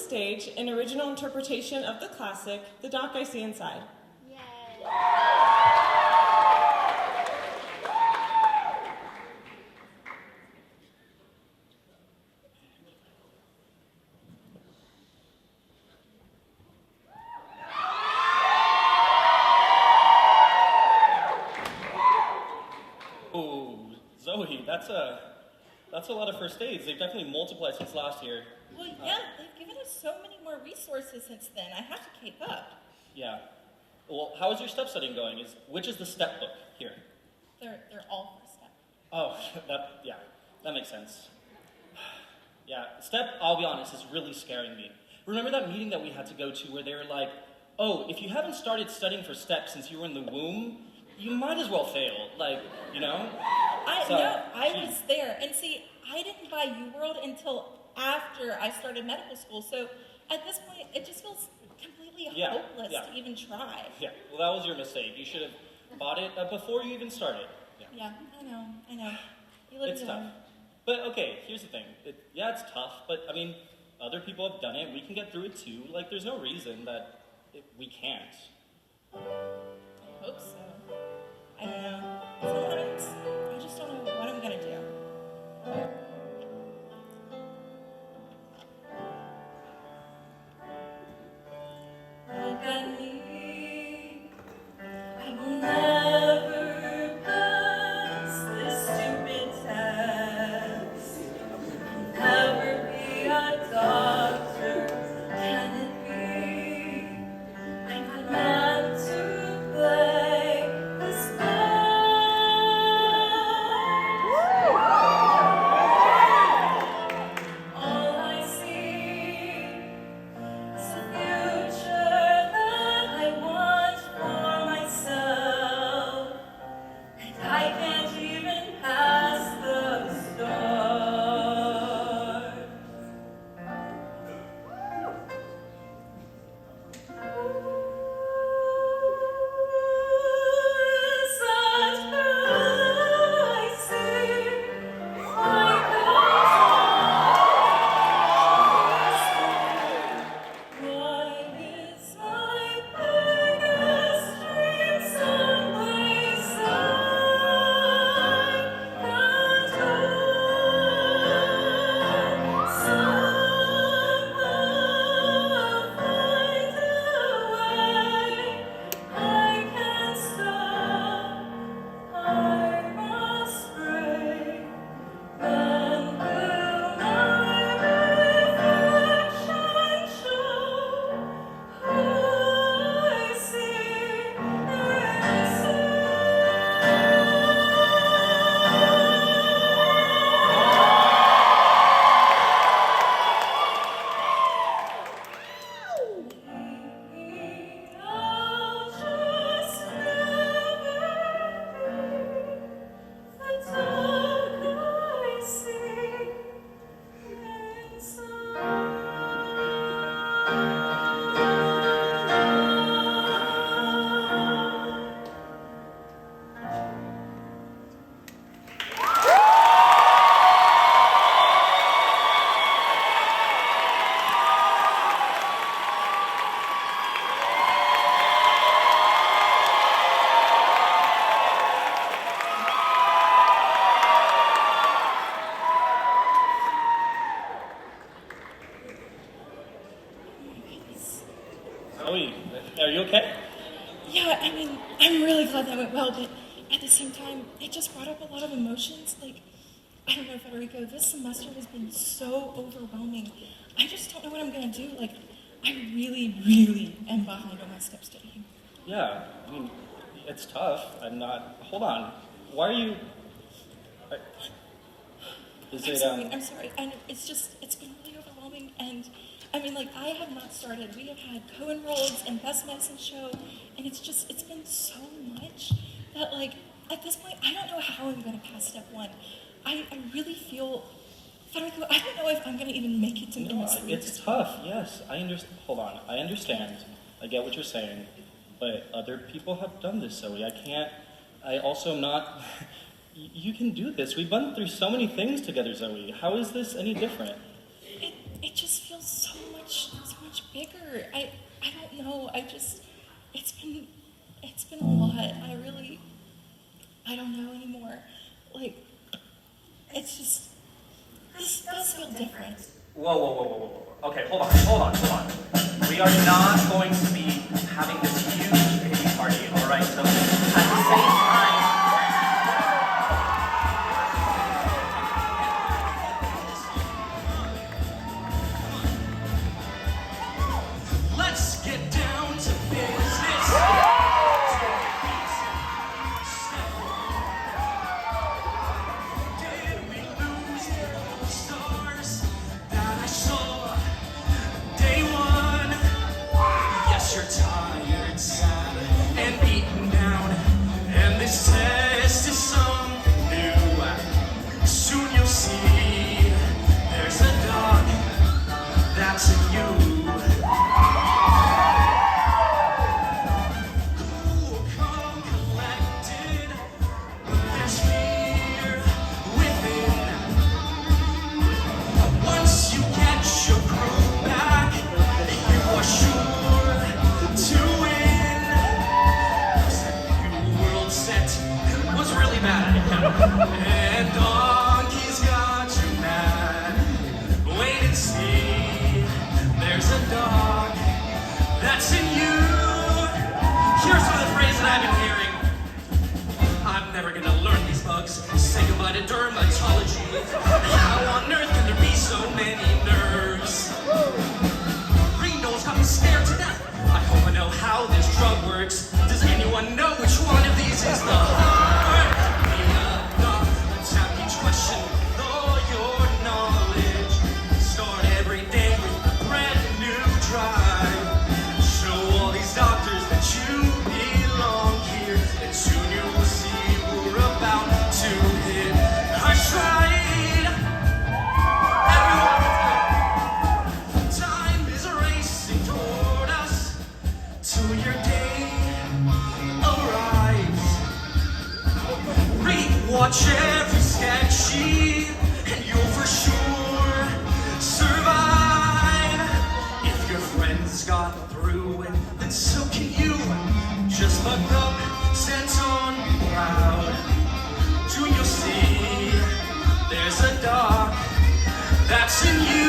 stage an original interpretation of the classic, The Dock I See Inside. Yay. Oh, Zoe, that's a lot of first aids. They've definitely multiplied since last year. Well, yeah, they've given us so many more resources since then. I have to keep up. Yeah. Well, how is your step studying going? Which is the step book here? They're all for step. Oh, that makes sense. Yeah, step, I'll be honest, is really scaring me. Remember that meeting that we had to go to where they were like, oh, if you haven't started studying for step since you were in the womb, you might as well fail, like, you know? I was there. And see, I didn't buy UWorld until after I started medical school, so at this point, it just feels completely hopeless to even try. Yeah, well, that was your mistake. You should have bought it before you even started. Yeah, I know. You live It's and tough. learn. But, okay, here's the thing. It's tough, but, I mean, other people have done it. We can get through it, too. Like, there's no reason that we can't. I hope so. I don't know. Sometimes I just don't know what I'm gonna do. Look at me. I will never pass this stupid test. I'll never be a doctor. Can it be? I'm not meant to play this game. All I see is the future that I want for myself, and I can't even pass the stars. Such I see, what is my biggest dream? Someplace I can go. Somehow find a way. I can't stop. I must break. Then will my reflection show who I see inside? I'll just never be the dog I see inside. Zoe, are you okay? Yeah, I mean, I'm really glad that went well, but at the same time, it just brought up a lot of emotions. Like, I don't know, Federico, this semester has been so overwhelming. I just don't know what I'm gonna do. Like, I really, really am behind on my step studying. Yeah, I mean, it's tough. Hold on. Why are you... I'm sorry. I know, it's been really overwhelming, and I mean, like, I have not started. We have had co-enrolls and best medicine show, and it's been so much that, like, at this point, I don't know how I'm going to pass step one. I really feel, Federico, I don't know if I'm going to even make it to MS3. It's tough, yes. Hold on. I understand. I get what you're saying. But other people have done this, Zoe. I also am not... You can do this. We've been through so many things together, Zoe. How is this any different? it just feels so much bigger. I don't know. It's been a lot. I don't know anymore. Like, it's just, this does feel different. Whoa. Okay, hold on. We are not going to be having this huge pity party, all right? So at the same time, let's get down to business. Did we lose the stars that I saw day one? Yes, you're tired, sad, and beaten down, and this test is something new. Soon you'll see there's a dog that's in you. And donkey's got you mad. Wait and see. There's a dog that's in you. Here's another phrase that I've been hearing. I'm never gonna learn these bugs. Say goodbye to dermatology. How on earth can there be so many nerves? Reno's got me scared to death. I hope I know how this drug works. Does anyone know which one of these is the heart? Question all your knowledge. Start every day with a brand new drive. Show all these doctors that you belong here, and soon you will see we're about to hit our stride. Everyone, time is racing toward us till your day arrives. Watch every sketch sheet, and you'll for sure survive. If your friends got through it, then so can you. Just buck up, stand on, be proud. Soon you'll see there's a dog that's in you.